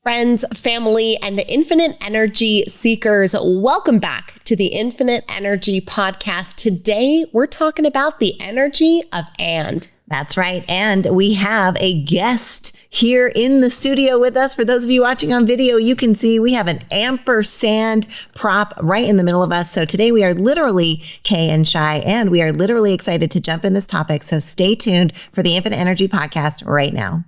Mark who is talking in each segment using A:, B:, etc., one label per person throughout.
A: Friends, family, and infinite energy seekers, welcome back to the Infinite Energy Podcast. Today, we're talking about the energy of and.
B: That's right. And we have a guest here in the studio with us. For those of you watching on video, you can see we have an ampersand prop right in the middle of us. So today we are literally Kay and Shy, and we are literally excited to jump in this topic. So stay tuned for the Infinite Energy Podcast right now.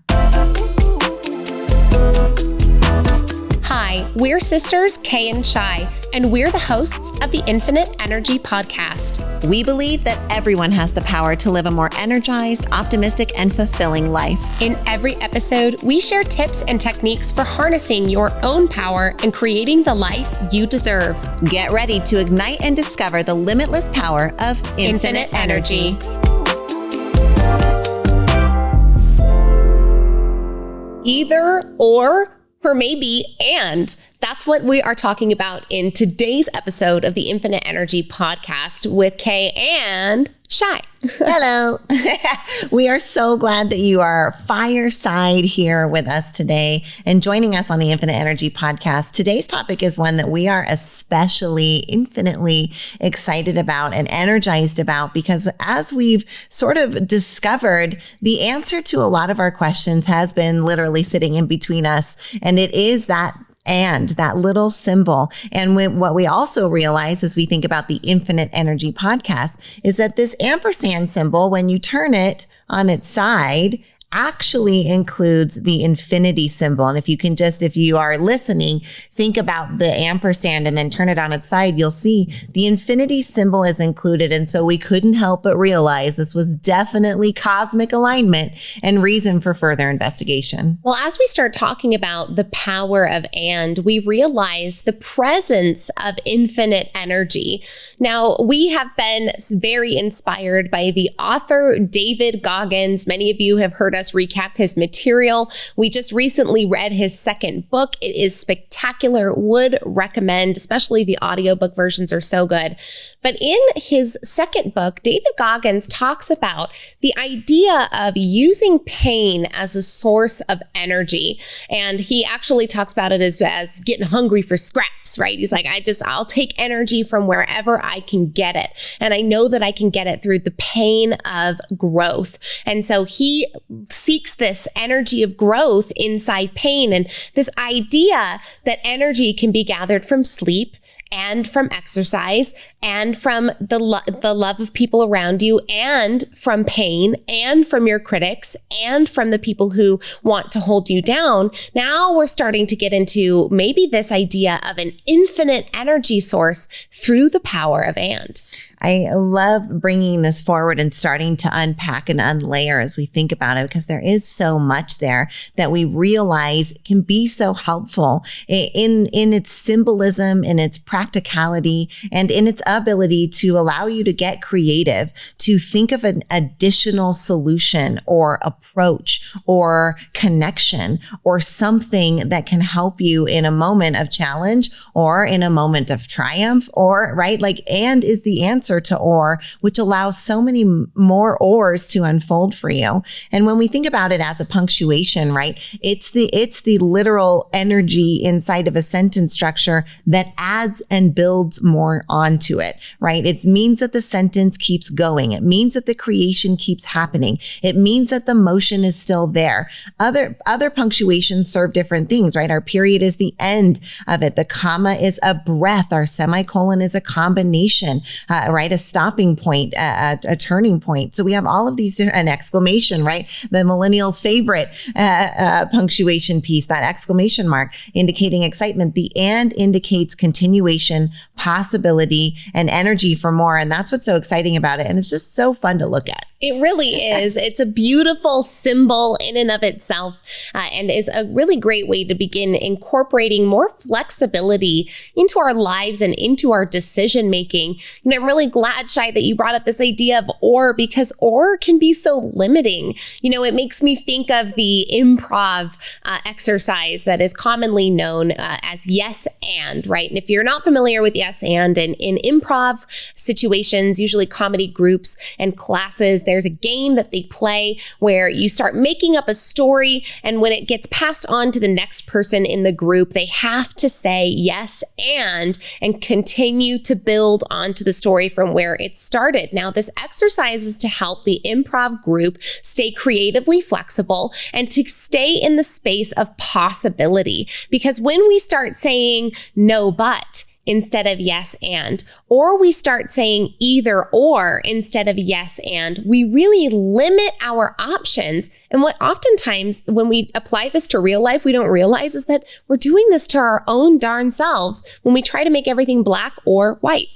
A: Hi, we're sisters Kay and Shy, and we're the hosts of the Infinite Energy Podcast.
B: We believe that everyone has the power to live a more energized, optimistic, and fulfilling life.
A: In every episode, we share tips and techniques for harnessing your own power and creating the life you deserve.
B: Get ready to ignite and discover the limitless power of infinite energy.
A: Either or maybe and. That's what we are talking about in today's episode of the Infinite Energy Podcast with Kay and Shy.
B: Hello. We are so glad that you are fireside here with us today and joining us on the Infinite Energy Podcast. Today's topic is one that we are especially infinitely excited about and energized about, because as we've sort of discovered, the answer to a lot of our questions has been literally sitting in between us. And it is that little symbol. And what we also realize as we think about the Infinite Energy Podcast is that this ampersand symbol, when you turn it on its side, actually includes the infinity symbol. And if you are listening, think about the ampersand and then turn it on its side, you'll see the infinity symbol is included. And so we couldn't help but realize this was definitely cosmic alignment and reason for further investigation.
A: Well, as we start talking about the power of and, we realize the presence of infinite energy. Now, we have been very inspired by the author David Goggins. Many of you have heard us recap his material. We just recently read his second book. It is spectacular. Would recommend, especially the audiobook versions are so good. But in his second book, David Goggins talks about the idea of using pain as a source of energy. And he actually talks about it as getting hungry for scraps, right? He's like, I'll take energy from wherever I can get it. And I know that I can get it through the pain of growth. And so he seeks this energy of growth inside pain, and this idea that energy can be gathered from sleep and from exercise and from the love of people around you, and from pain and from your critics and from the people who want to hold you down. Now we're starting to get into maybe this idea of an infinite energy source through the power of and.
B: I love bringing this forward and starting to unpack and unlayer as we think about it, because there is so much there that we realize can be so helpful in its symbolism, in its practicality, and in its ability to allow you to get creative, to think of an additional solution or approach or connection or something that can help you in a moment of challenge or in a moment of triumph, or and is the answer to or, which allows so many more ors to unfold for you. And when we think about it as a punctuation, right, it's the literal energy inside of a sentence structure that adds and builds more onto it, right? It means that the sentence keeps going. It means that the creation keeps happening. It means that the motion is still there. Other punctuations serve different things, right? Our period is the end of it. The comma is a breath. Our semicolon is a combination, right? A stopping point, a turning point. So we have all of these, an exclamation, right? The millennials' favorite punctuation piece, that exclamation mark indicating excitement. The and indicates continuation, possibility, and energy for more. And that's what's so exciting about it. And it's just so fun to look at.
A: It really is. It's a beautiful symbol in and of itself, and is a really great way to begin incorporating more flexibility into our lives and into our decision making. And I'm really glad, Shai, that you brought up this idea of or, because or can be so limiting. It makes me think of the improv exercise that is commonly known as yes and, right? And if you're not familiar with yes and in improv situations, usually comedy groups and classes, there's a game that they play where you start making up a story, and when it gets passed on to the next person in the group, they have to say yes and continue to build onto the story from where it started. Now, this exercise is to help the improv group stay creatively flexible and to stay in the space of possibility. Because when we start saying no, but instead of yes and, or we start saying either or instead of yes and, we really limit our options. And what oftentimes when we apply this to real life, we don't realize is that we're doing this to our own darn selves when we try to make everything black or white.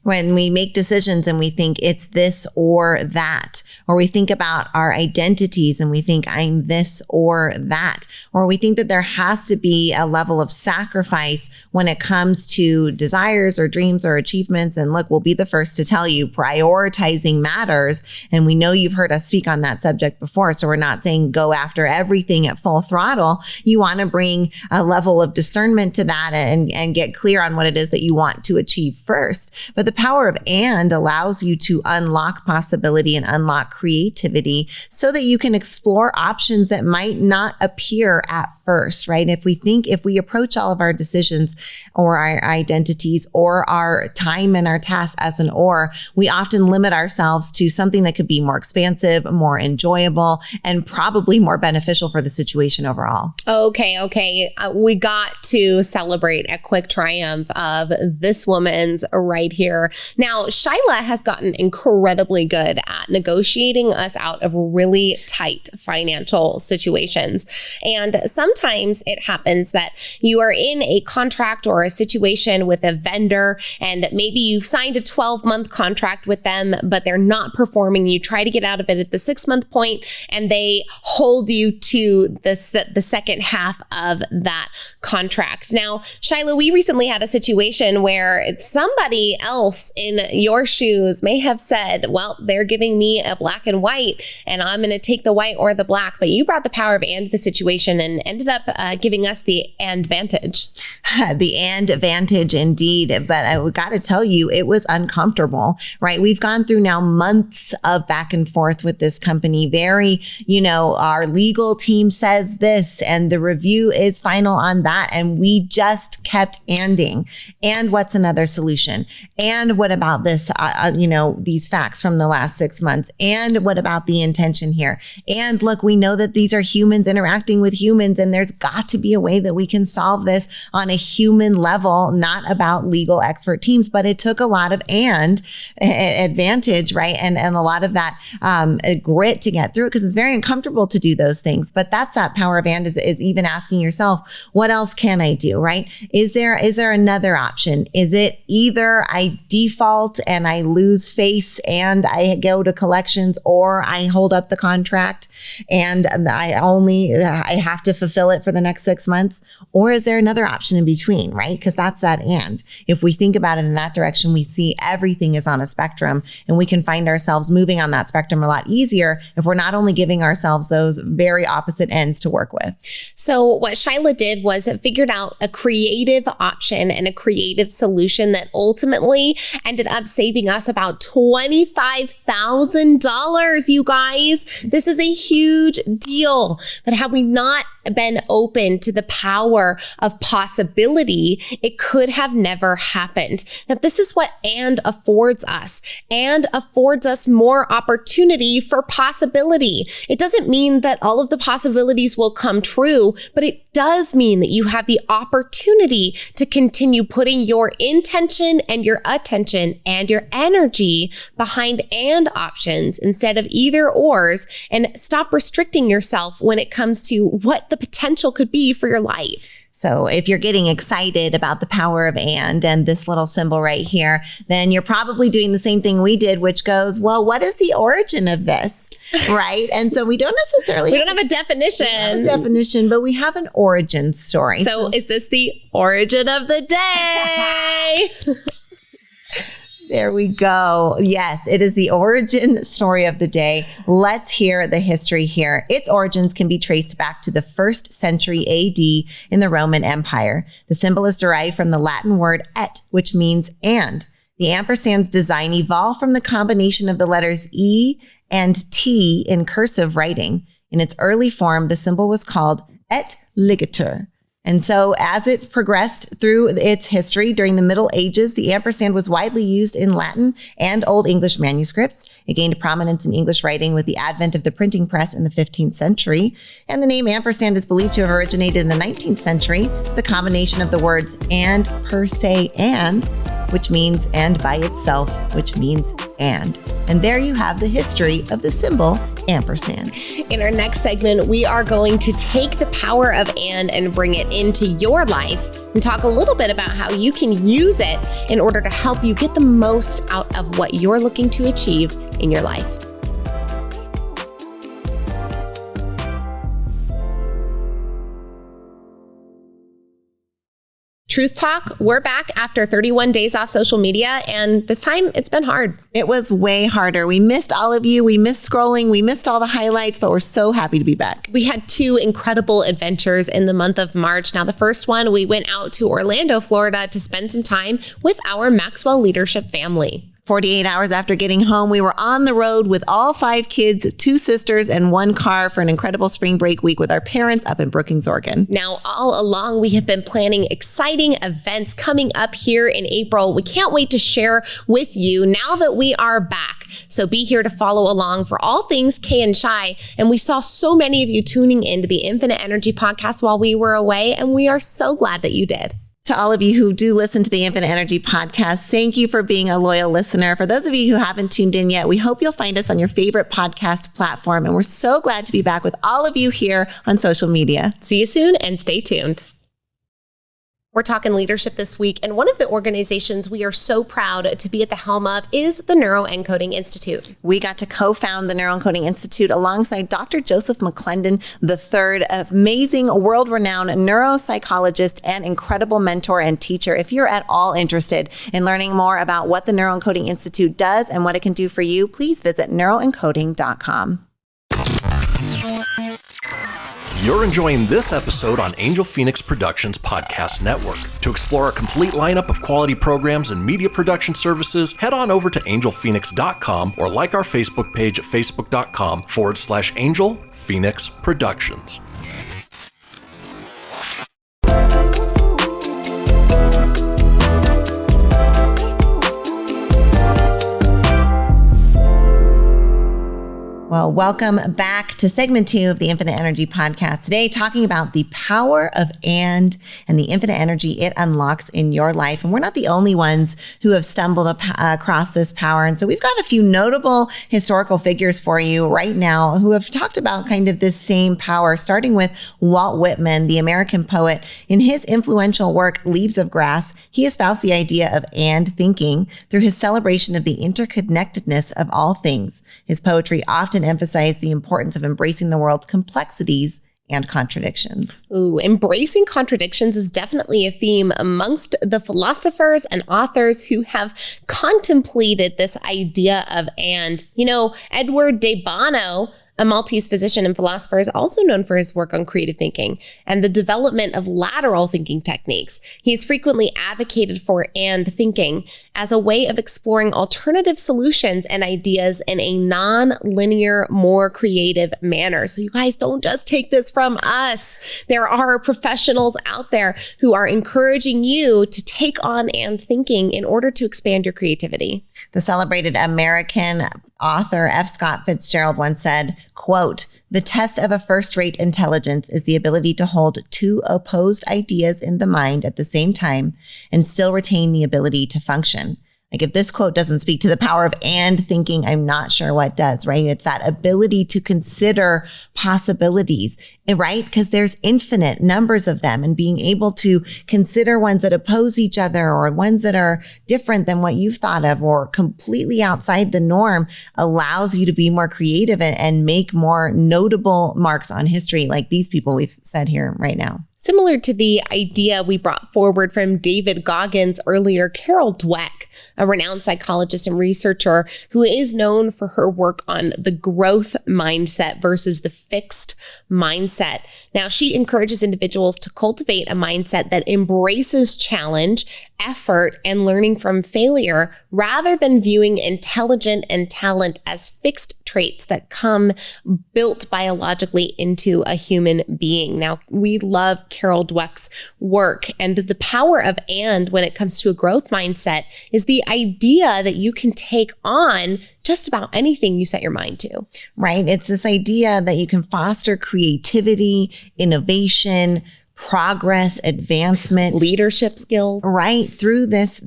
B: When we make decisions and we think it's this or that, or we think about our identities and we think I'm this or that, or we think that there has to be a level of sacrifice when it comes to desires or dreams or achievements. And look, we'll be the first to tell you prioritizing matters. And we know you've heard us speak on that subject before. So we're not saying go after everything at full throttle. You want to bring a level of discernment to that and get clear on what it is that you want to achieve first. But the power of and allows you to unlock possibility and unlock creativity so that you can explore options that might not appear at first, right? If we approach all of our decisions or our identities or our time and our tasks as an or, we often limit ourselves to something that could be more expansive, more enjoyable, and probably more beneficial for the situation overall.
A: Okay. We got to celebrate a quick triumph of this woman's right here. Now, Shyla has gotten incredibly good at negotiating us out of really tight financial situations. And sometimes it happens that you are in a contract or a situation with a vendor, and maybe you've signed a 12-month contract with them, but they're not performing. You try to get out of it at the 6-month point, and they hold you to the second half of that contract. Now, Shyla, we recently had a situation where somebody else in your shoes may have said, well, they're giving me a black and white, and I'm going to take the white or the black. But you brought the power of and to the situation and ended up giving us the and vantage.
B: The and vantage indeed. But I got to tell you, it was uncomfortable, right? We've gone through now months of back and forth with this company. Very, our legal team says this and the review is final on that. And we just kept anding. And what's another solution? And what about this, these facts from the last 6 months? And what about the intention here? And look, we know that these are humans interacting with humans, and there's got to be a way that we can solve this on a human level, not about legal expert teams. But it took a lot of advantage, right? And a lot of that grit to get through it, because it's very uncomfortable to do those things. But that's that power of and is even asking yourself, what else can I do, right? Is there another option? Is it either I default and I lose face and I go to collections, or I hold up the contract and I have to fulfill it for the next 6 months? Or is there another option in between, right? Because that's that and. If we think about it in that direction, we see everything is on a spectrum, and we can find ourselves moving on that spectrum a lot easier if we're not only giving ourselves those very opposite ends to work with.
A: So what Shyla did was it figured out a creative option and a creative solution that ultimately ended up saving us about $25,000, you guys. This is a huge deal. But had we not been open to the power of possibility, it could have never happened. Now, this is what and affords us, and affords us more opportunity for possibility. It doesn't mean that all of the possibilities will come true, but it does mean that you have the opportunity to continue putting your intention and your attention and your energy behind and options instead of either ors, and stop restricting yourself when it comes to what the potential could be for your life.
B: So if you're getting excited about the power of and this little symbol right here, then you're probably doing the same thing we did, which goes, well, what is the origin of this? Right? And so we don't necessarily...
A: We don't have a definition.
B: But we have an origin story.
A: So is this the origin of the day?
B: There we go. Yes, it is the origin story of the day. Let's hear the history here. Its origins can be traced back to the 1st century AD in the Roman Empire. The symbol is derived from the Latin word et, which means and. The ampersand's design evolved from the combination of the letters E and T in cursive writing. In its early form, the symbol was called et ligatur. And so as it progressed through its history during the Middle Ages, the ampersand was widely used in Latin and Old English manuscripts. It gained prominence in English writing with the advent of the printing press in the 15th century. And the name ampersand is believed to have originated in the 19th century. It's a combination of the words and per se and, which means and by itself, which means and. And there you have the history of the symbol ampersand.
A: In our next segment, we are going to take the power of and bring it into your life and talk a little bit about how you can use it in order to help you get the most out of what you're looking to achieve in your life. Truth Talk, we're back after 31 days off social media, and this time it's been hard.
B: It was way harder. We missed all of you. We missed scrolling. We missed all the highlights, but we're so happy to be back.
A: We had 2 incredible adventures in the month of March. Now, the first one, we went out to Orlando, Florida to spend some time with our Maxwell Leadership family.
B: 48 hours after getting home, we were on the road with all 5 kids, 2 sisters, and 1 car for an incredible spring break week with our parents up in Brookings, Oregon.
A: Now, all along, we have been planning exciting events coming up here in April. We can't wait to share with you now that we are back. So be here to follow along for all things Kay and Shy. And we saw so many of you tuning into the Infinite Energy podcast while we were away, and we are so glad that you did.
B: To all of you who do listen to the Infinite Energy podcast, thank you for being a loyal listener. For those of you who haven't tuned in yet, we hope you'll find us on your favorite podcast platform. And we're so glad to be back with all of you here on social media.
A: See you soon and stay tuned. We're talking leadership this week, and one of the organizations we are so proud to be at the helm of is the Neuroencoding Institute.
B: We got to co-found the Neuroencoding Institute alongside Dr. Joseph McClendon III, amazing world-renowned neuropsychologist and incredible mentor and teacher. If you're at all interested in learning more about what the Neuroencoding Institute does and what it can do for you, please visit neuroencoding.com.
C: You're enjoying this episode on Angel Phoenix Productions Podcast Network. To explore a complete lineup of quality programs and media production services, head on over to angelphoenix.com or like our Facebook page at facebook.com/Angel Phoenix Productions.
B: Well, welcome back to segment 2 of the Infinite Energy podcast. Today, talking about the power of and the infinite energy it unlocks in your life. And we're not the only ones who have stumbled across this power. And so we've got a few notable historical figures for you right now who have talked about kind of this same power, starting with Walt Whitman, the American poet. In his influential work, Leaves of Grass, he espoused the idea of and thinking through his celebration of the interconnectedness of all things. His poetry often emphasized the importance of embracing the world's complexities and contradictions.
A: Ooh, embracing contradictions is definitely a theme amongst the philosophers and authors who have contemplated this idea of and. You know, Edward de Bono, a Maltese physician and philosopher, is also known for his work on creative thinking and the development of lateral thinking techniques. He's frequently advocated for and thinking as a way of exploring alternative solutions and ideas in a non-linear, more creative manner. So you guys don't just take this from us. There are professionals out there who are encouraging you to take on and thinking in order to expand your creativity.
B: The celebrated American author F. Scott Fitzgerald once said, quote, "The test of a first-rate intelligence is the ability to hold 2 opposed ideas in the mind at the same time and still retain the ability to function." Like, if this quote doesn't speak to the power of and thinking, I'm not sure what does, right? It's that ability to consider possibilities, right? Because there's infinite numbers of them, and being able to consider ones that oppose each other or ones that are different than what you've thought of or completely outside the norm allows you to be more creative and make more notable marks on history, like these people we've said here right now.
A: Similar to the idea we brought forward from David Goggins earlier, Carol Dweck, a renowned psychologist and researcher who is known for her work on the growth mindset versus the fixed mindset. Now, she encourages individuals to cultivate a mindset that embraces challenge effort and learning from failure, rather than viewing intelligence and talent as fixed traits that come built biologically into a human being. Now, we love Carol Dweck's work, and the power of "and" when it comes to a growth mindset is the idea that you can take on just about anything you set your mind to.
B: Right? It's this idea that you can foster creativity, innovation, progress, advancement,
A: leadership skills,
B: right? Through this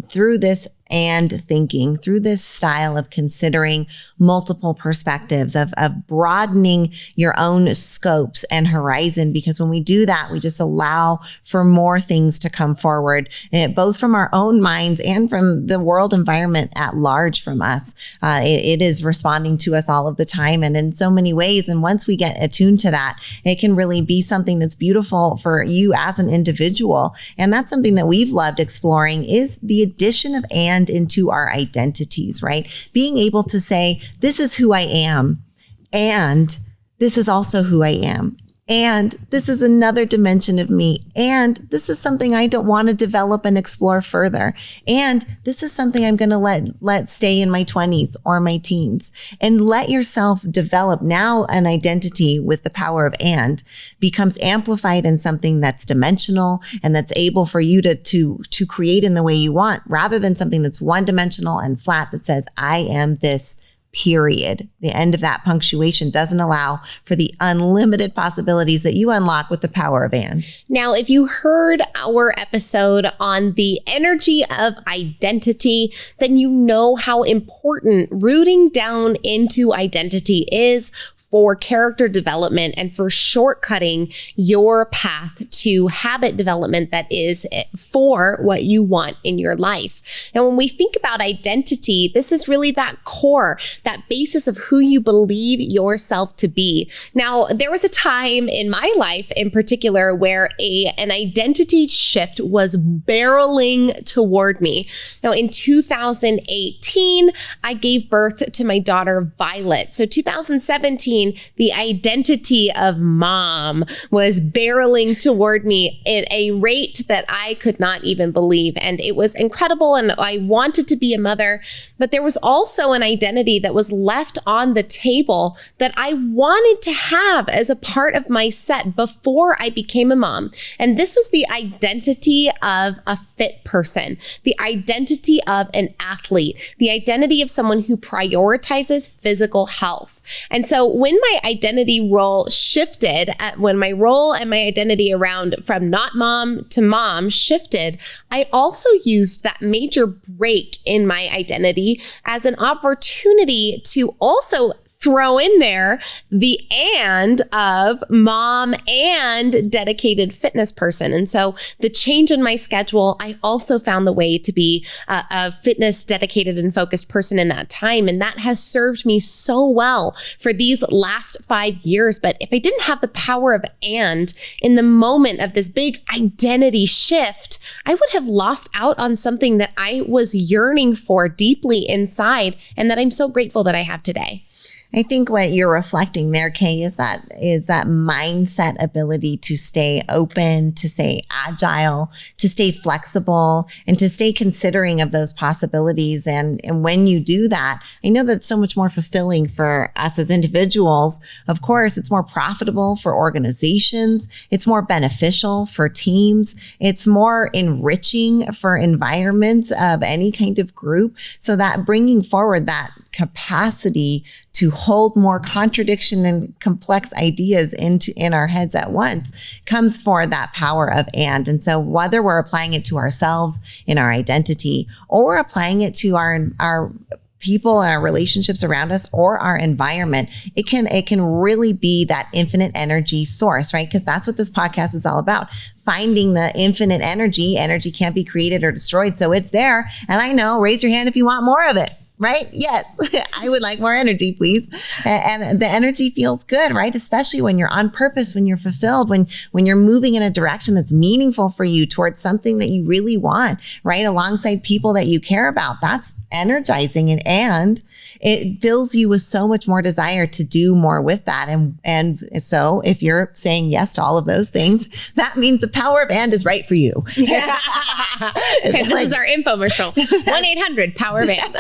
B: and thinking, through this style of considering multiple perspectives, of broadening your own scopes and horizon. Because when we do that, we just allow for more things to come forward, both from our own minds and from the world environment at large from us. It is responding to us all of the time and in so many ways. And once we get attuned to that, it can really be something that's beautiful for you as an individual. And that's something that we've loved exploring, is the addition of "and" into our identities, right? Being able to say, this is who I am, and this is also who I am, and this is another dimension of me, and this is something I don't want to develop and explore further, and this is something I'm going to let stay in my 20s or my teens. And let yourself develop. Now an identity with the power of "and" becomes amplified in something that's dimensional and that's able for you to create in the way you want, rather than something that's one-dimensional and flat that says, I am this, period. The end of that punctuation doesn't allow for the unlimited possibilities that you unlock with the power of "and."
A: Now, if you heard our episode on the energy of identity, then you know how important rooting down into identity is for character development and for shortcutting your path to habit development that is for what you want in your life. And when we think about identity, this is really that core, that basis of who you believe yourself to be. Now, there was a time in my life in particular where an identity shift was barreling toward me. Now, in 2018, I gave birth to my daughter, Violet. So 2017, the identity of mom was barreling toward me at a rate that I could not even believe. And it was incredible. And I wanted to be a mother, but there was also an identity that was left on the table that I wanted to have as a part of my set before I became a mom. And this was the identity of a fit person, the identity of an athlete, the identity of someone who prioritizes physical health. And so when my identity role shifted, when my role and my identity around from not mom to mom shifted, I also used that major break in my identity as an opportunity to also throw in there the "and" of mom and dedicated fitness person. And so the change in my schedule, I also found the way to be a fitness dedicated and focused person in that time. And that has served me so well for these last 5 years. But if I didn't have the power of "and" in the moment of this big identity shift, I would have lost out on something that I was yearning for deeply inside and that I'm so grateful that I have today.
B: I think what you're reflecting there, Kay, is that mindset ability to stay open, to stay agile, to stay flexible, and to stay considering of those possibilities. And when you do that, I know that's so much more fulfilling for us as individuals. Of course, it's more profitable for organizations. It's more beneficial for teams. It's more enriching for environments of any kind of group. So that bringing forward that capacity to hold more contradiction and complex ideas in our heads at once comes for that power of "and." And so whether we're applying it to ourselves in our identity, or we're applying it to our people, our relationships around us, or our environment, it can really be that infinite energy source, right? Because that's what this podcast is all about. Finding the infinite energy. Energy can't be created or destroyed, so it's there. And I know, raise your hand if you want more of it. right? Yes. I would like more energy, please. And the energy feels good, right? Especially when you're on purpose, when you're fulfilled, when you're moving in a direction that's meaningful for you towards something that you really want, right? Alongside people that you care about. That's energizing, and it fills you with so much more desire to do more with that. And so if you're saying yes to all of those things, that means the power of and is right for you.
A: Yeah. This is our infomercial. 1-800-POWER-AND.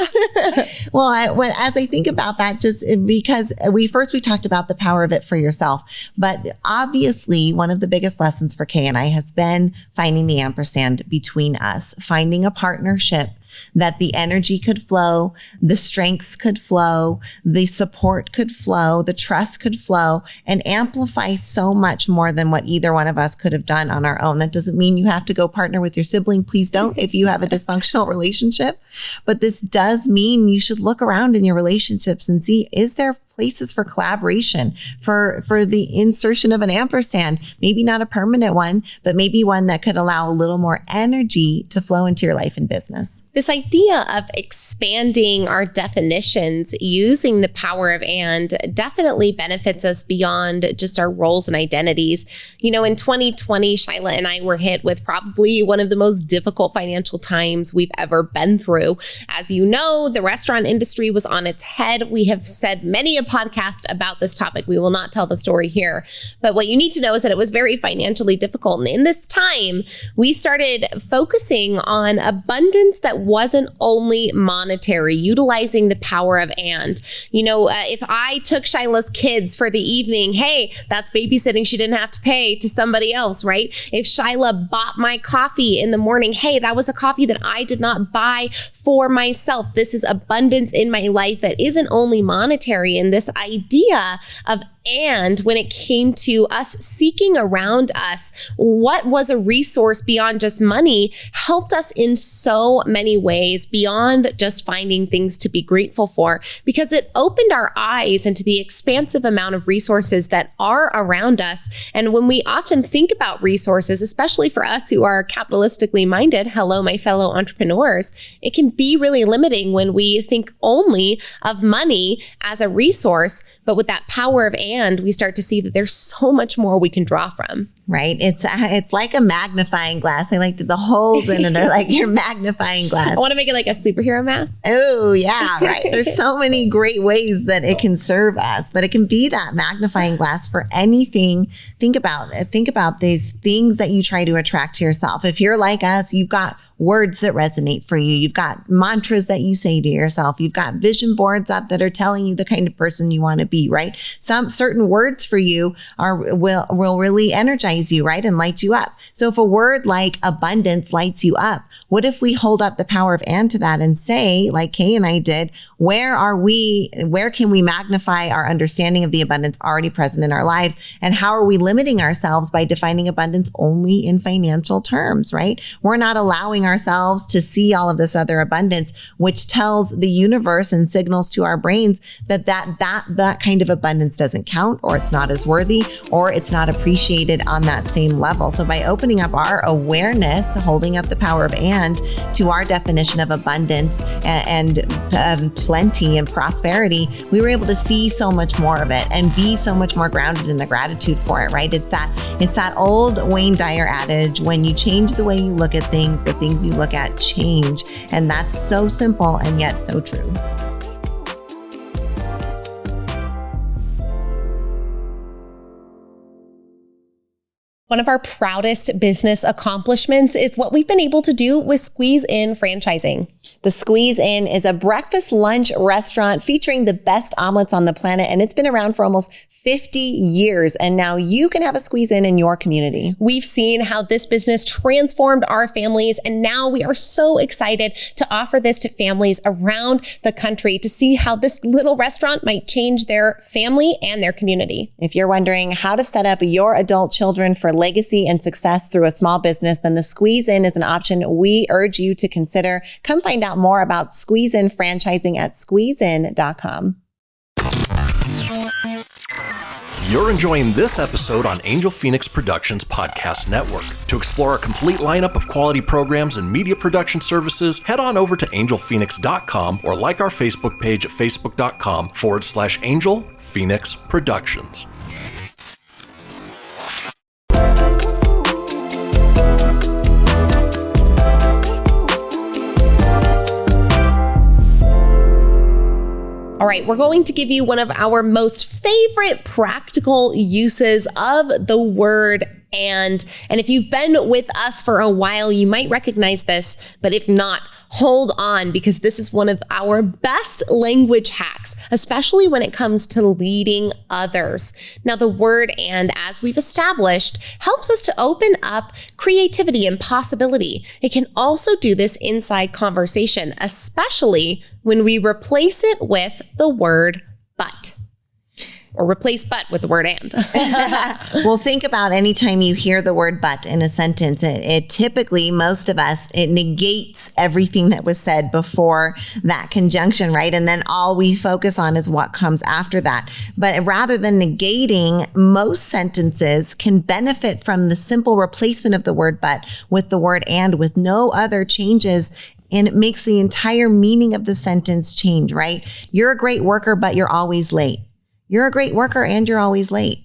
B: Well, as I think about that, just because we talked about the power of it for yourself, but obviously one of the biggest lessons for Kay and I has been finding the ampersand between us, finding a partnership that the energy could flow, the strengths could flow, the support could flow, the trust could flow, and amplify so much more than what either one of us could have done on our own. That doesn't mean you have to go partner with your sibling. Please don't if you have a dysfunctional relationship. But this does mean you should look around in your relationships and see, is there places for collaboration, for the insertion of an ampersand, maybe not a permanent one, but maybe one that could allow a little more energy to flow into your life and business.
A: This idea of expanding our definitions using the power of and definitely benefits us beyond just our roles and identities. You know, in 2020, Shyla and I were hit with probably one of the most difficult financial times we've ever been through. As you know, the restaurant industry was on its head. We have said many a podcast about this topic. We will not tell the story here. But what you need to know is that it was very financially difficult. And in this time, we started focusing on abundance that wasn't only monetary, utilizing the power of and. You know, if I took Shyla's kids for the evening, hey, that's babysitting she didn't have to pay to somebody else, right? If Shyla bought my coffee in the morning, hey, that was a coffee that I did not buy for myself. This is abundance in my life that isn't only monetary. And this idea of and when it came to us seeking around us what was a resource beyond just money helped us in so many ways beyond just finding things to be grateful for, because it opened our eyes into the expansive amount of resources that are around us. And when we often think about resources, especially for us who are capitalistically minded, hello, my fellow entrepreneurs, it can be really limiting when we think only of money as a resource. But with that power of and, we start to see that there's so much more we can draw from.
B: Right. It's like a magnifying glass. I like the holes in it are like your magnifying glass.
A: I want to make it like a superhero mask.
B: Oh, yeah. Right. There's so many great ways that it can serve us, but it can be that magnifying glass for anything. Think about these things that you try to attract to yourself. If you're like us, you've got words that resonate for you. You've got mantras that you say to yourself. You've got vision boards up that are telling you the kind of person you want to be, right? Some certain words for you will really energize you, right? And light you up. So if a word like abundance lights you up, what if we hold up the power of and to that and say, like Kay and I did, where can we magnify our understanding of the abundance already present in our lives? And how are we limiting ourselves by defining abundance only in financial terms, right? We're not allowing ourselves to see all of this other abundance, which tells the universe and signals to our brains that kind of abundance doesn't count, or it's not as worthy, or it's not appreciated on that same level. So by opening up our awareness, holding up the power of and to our definition of abundance and plenty and prosperity, we were able to see so much more of it and be so much more grounded in the gratitude for it, right? It's that old Wayne Dyer adage, when you change the way you look at things, the things you look at change. And that's so simple and yet so true.
A: One of our proudest business accomplishments is what we've been able to do with Squeeze In franchising.
B: The Squeeze In is a breakfast lunch restaurant featuring the best omelets on the planet, and it's been around for almost 50 years. And now you can have a Squeeze In your community.
A: We've seen how this business transformed our families, and now we are so excited to offer this to families around the country to see how this little restaurant might change their family and their community.
B: If you're wondering how to set up your adult children for legacy and success through a small business, then the Squeeze In is an option we urge you to consider. Come find out more about Squeeze In franchising at squeezein.com.
C: You're enjoying this episode on Angel Phoenix Productions Podcast Network. To explore a complete lineup of quality programs and media production services, head on over to angelphoenix.com or like our Facebook page at facebook.com/Angel Phoenix Productions.
A: All right, we're going to give you one of our most favorite practical uses of the word and if you've been with us for a while, you might recognize this, but if not, hold on, because this is one of our best language hacks, especially when it comes to leading others. Now, the word and, as we've established, helps us to open up creativity and possibility. It can also do this inside conversation, especially when we replace it with the word but. Or replace but with the word and.
B: Well, think about any time you hear the word but in a sentence, it typically, most of us, it negates everything that was said before that conjunction, right? And then all we focus on is what comes after that. But rather than negating, most sentences can benefit from the simple replacement of the word but with the word and, with no other changes. And it makes the entire meaning of the sentence change, right? You're a great worker, but you're always late. You're a great worker and you're always late.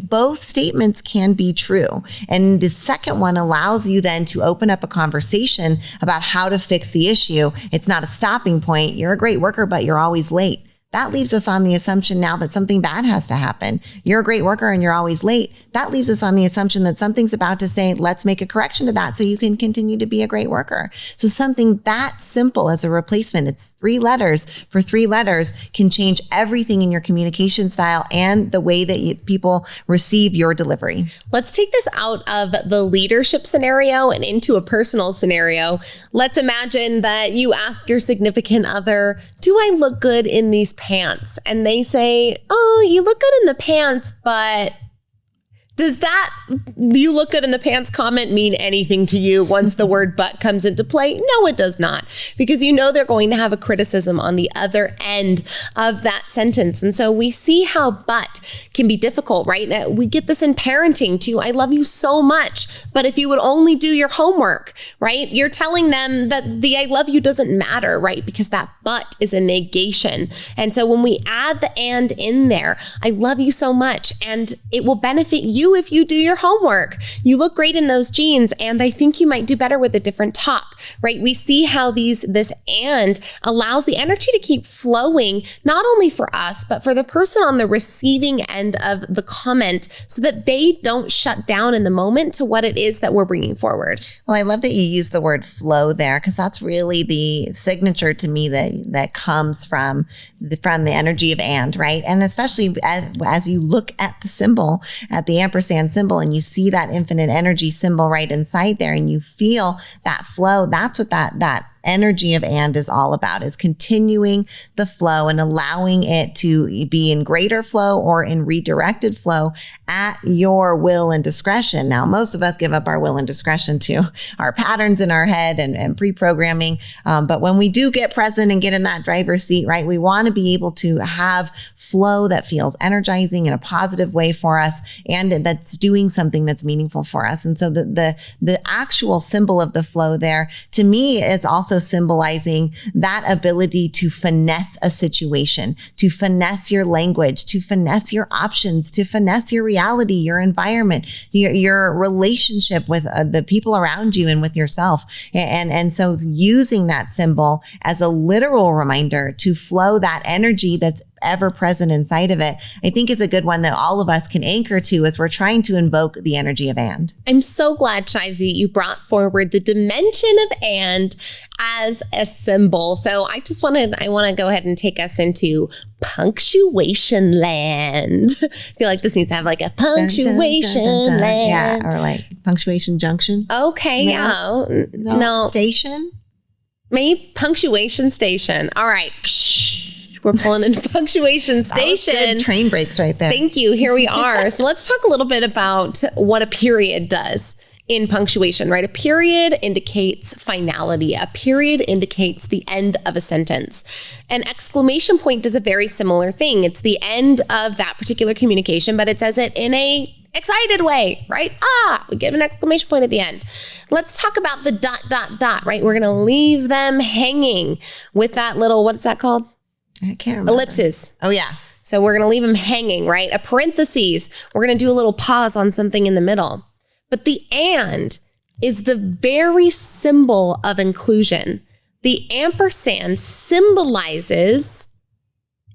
B: Both statements can be true. And the second one allows you then to open up a conversation about how to fix the issue. It's not a stopping point. You're a great worker, but you're always late. That leaves us on the assumption now that something bad has to happen. You're a great worker and you're always late. That leaves us on the assumption that something's about to say, let's make a correction to that so you can continue to be a great worker. So something that simple as a replacement, it's 3 letters for 3 letters, can change everything in your communication style and the way that people receive your delivery.
A: Let's take this out of the leadership scenario and into a personal scenario. Let's imagine that you ask your significant other, do I look good in these pants? And they say, oh, you look good in the pants, but does that "you look good in the pants" comment mean anything to you once the word but comes into play? No, it does not, because you know they're going to have a criticism on the other end of that sentence. And so we see how but can be difficult, right? We get this in parenting too. I love you so much, but if you would only do your homework, right? You're telling them that the I love you doesn't matter, right? Because that but is a negation. And so when we add the and in there, I love you so much, and it will benefit you if you do your homework. You look great in those jeans, and I think you might do better with a different top, right? We see how this and allows the energy to keep flowing, not only for us, but for the person on the receiving end of the comment, so that they don't shut down in the moment to what it is that we're bringing forward.
B: Well, I love that you use the word flow there, because that's really the signature to me that comes from the energy of and, right? And especially as you look at the symbol, at the ampersand symbol, and you see that infinite energy symbol right inside there, and you feel that flow, that's what that energy of and is all about, is continuing the flow and allowing it to be in greater flow or in redirected flow at your will and discretion. Now, most of us give up our will and discretion to our patterns in our head and pre-programming. But when we do get present and get in that driver's seat, right, we want to be able to have flow that feels energizing in a positive way for us, and that's doing something that's meaningful for us. And so the actual symbol of the flow there, to me, is also symbolizing that ability to finesse a situation, to finesse your language, to finesse your options, to finesse your reality, your environment, your relationship with the people around you and with yourself. And so using that symbol as a literal reminder to flow that energy that's ever present inside of it, I think is a good one that all of us can anchor to as we're trying to invoke the energy of and.
A: I'm so glad, Shai, that you brought forward the dimension of and as a symbol. So I want to go ahead and take us into punctuation land. I feel like this needs to have like a punctuation land.
B: Yeah, or like punctuation junction.
A: Okay, no.
B: Station?
A: Maybe punctuation station. All right. We're pulling into punctuation station.
B: That was good. Train breaks right there.
A: Thank you. Here we are. So let's talk a little bit about what a period does in punctuation, right? A period indicates finality. A period indicates the end of a sentence. An exclamation point does a very similar thing. It's the end of that particular communication, but it says it in a excited way, right? We give an exclamation point at the end. Let's talk about the ... right? We're going to leave them hanging with that little, what is that called?
B: I can't remember.
A: Ellipses.
B: Oh, yeah.
A: So we're going to leave them hanging, right? A parentheses. We're going to do a little pause on something in the middle. But the and is the very symbol of inclusion. The ampersand symbolizes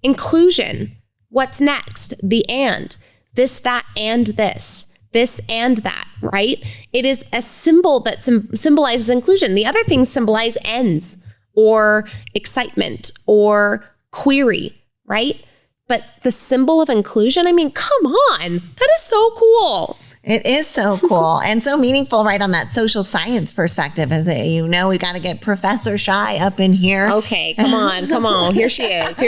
A: inclusion. What's next? The and. This, that, and this. This and that, right? It is a symbol that symbolizes inclusion. The other things symbolize ends or excitement or query, right? But the symbol of inclusion, I mean, come on. That is so cool.
B: It is so cool and so meaningful, right, on that social science perspective. As we got to get Professor Shy up in here.
A: Okay, come on. Here she is.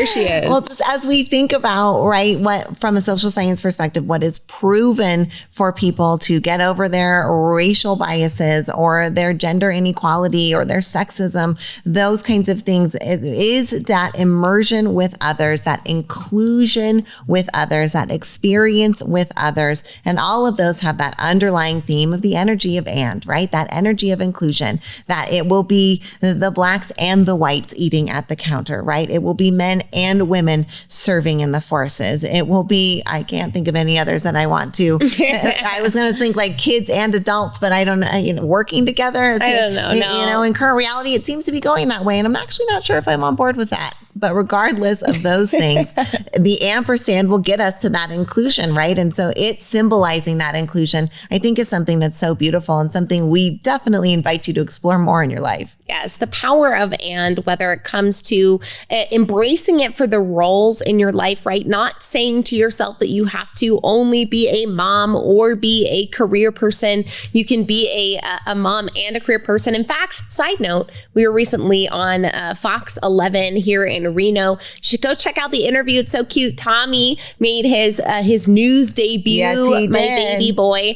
B: Well, just as we think about, right, what from a social science perspective, what is proven for people to get over their racial biases or their gender inequality or their sexism, those kinds of things, it is that immersion with others, that inclusion with others, that experience with others, and all of those have that underlying theme of the energy of and, right? That energy of inclusion, that it will be the blacks and the whites eating at the counter, right? It will be men and women serving in the forces. It will be, I can't think of any others that I want to. I was going to think like kids and adults, but I don't know, working together.
A: I don't know. No.
B: In current reality, it seems to be going that way. And I'm actually not sure if I'm on board with that. But regardless of those things, the ampersand will get us to that inclusion, right? And so it's symbolizing that inclusion, I think, is something that's so beautiful and something we definitely invite you to explore more in your life.
A: Yes, the power of and, whether it comes to embracing it for the roles in your life, right? Not saying to yourself that you have to only be a mom or be a career person. You can be a mom and a career person. In fact, side note, we were recently on Fox 11 here in Reno. You should go check out the interview. It's so cute. Tommy made his news debut.
B: Yes, he did.
A: My baby boy.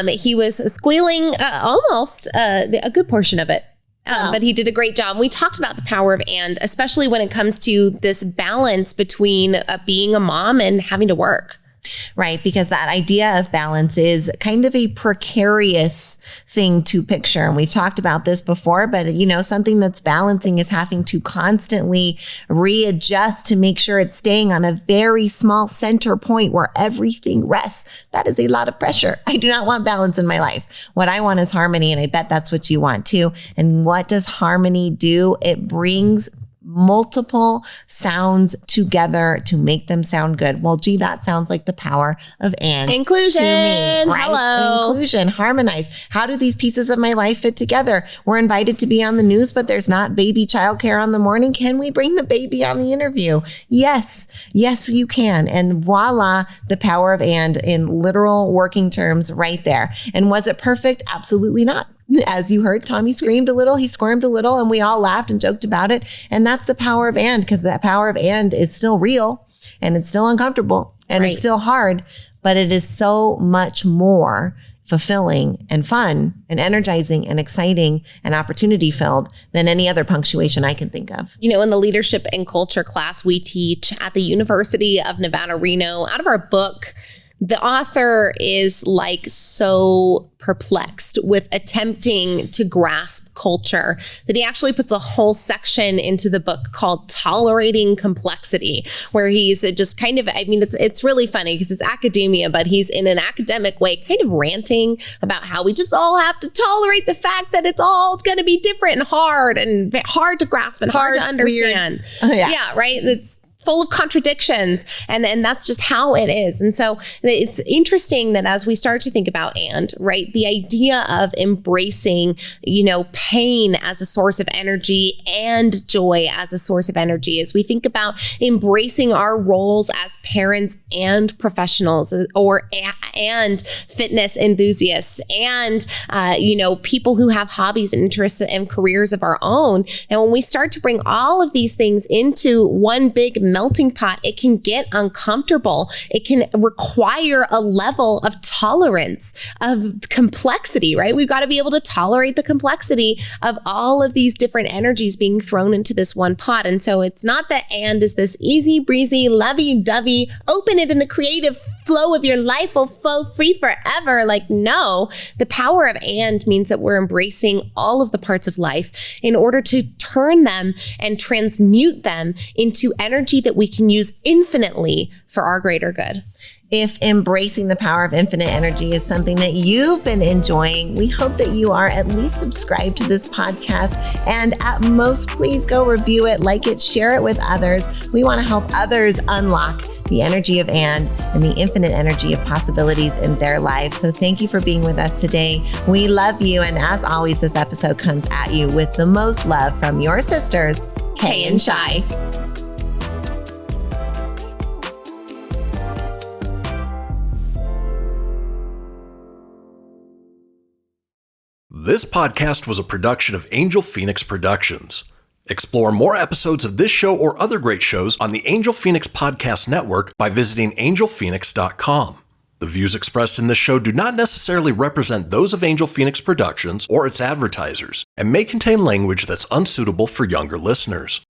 A: He was squealing almost a good portion of it. But he did a great job. We talked about the power of and, especially when it comes to this balance between being a mom and having to work.
B: Right, because that idea of balance is kind of a precarious thing to picture. And we've talked about this before, but something that's balancing is having to constantly readjust to make sure it's staying on a very small center point where everything rests. That is a lot of pressure. I do not want balance in my life. What I want is harmony, and I bet that's what you want too. And what does harmony do? It brings multiple sounds together to make them sound good. Well, gee, that sounds like the power of and
A: inclusion.
B: To me, right?
A: Hello.
B: Inclusion, harmonize. How do these pieces of my life fit together? We're invited to be on the news, but there's not baby childcare on the morning. Can we bring the baby on the interview? Yes, you can. And voila, the power of and in literal working terms right there. And was it perfect? Absolutely not. As you heard, Tommy screamed a little, he squirmed a little, and we all laughed and joked about it. And that's the power of and, because that power of and is still real and it's still uncomfortable and It's still hard, but it is so much more fulfilling and fun and energizing and exciting and opportunity filled than any other punctuation I can think of.
A: In the leadership and culture class we teach at the University of Nevada, Reno, out of our book, the author is like so perplexed with attempting to grasp culture that he actually puts a whole section into the book called Tolerating Complexity, where he's just kind of, it's really funny because it's academia, but he's in an academic way kind of ranting about how we just all have to tolerate the fact that it's all going to be different and hard to grasp and hard to understand. Yeah, right? It's full of contradictions. And that's just how it is. And so it's interesting that as we start to think about right, the idea of embracing, pain as a source of energy and joy as a source of energy, as we think about embracing our roles as parents and professionals and fitness enthusiasts and, people who have hobbies and interests and careers of our own. And when we start to bring all of these things into one big melting pot, it can get uncomfortable. It can require a level of tolerance, of complexity, right? We've got to be able to tolerate the complexity of all of these different energies being thrown into this one pot. And so it's not that and is this easy breezy, lovey-dovey, open it and the creative flow of your life will flow free forever. Like, no, the power of and means that we're embracing all of the parts of life in order to turn them and transmute them into energy that we can use infinitely for our greater good.
B: If embracing the power of infinite energy is something that you've been enjoying, we hope that you are at least subscribed to this podcast. And at most, please go review it, like it, share it with others. We want to help others unlock the energy of and the infinite energy of possibilities in their lives. So thank you for being with us today. We love you. And as always, this episode comes at you with the most love from your sisters, Kay and Shai.
C: This podcast was a production of Angel Phoenix Productions. Explore more episodes of this show or other great shows on the Angel Phoenix Podcast Network by visiting angelphoenix.com. The views expressed in this show do not necessarily represent those of Angel Phoenix Productions or its advertisers and may contain language that's unsuitable for younger listeners.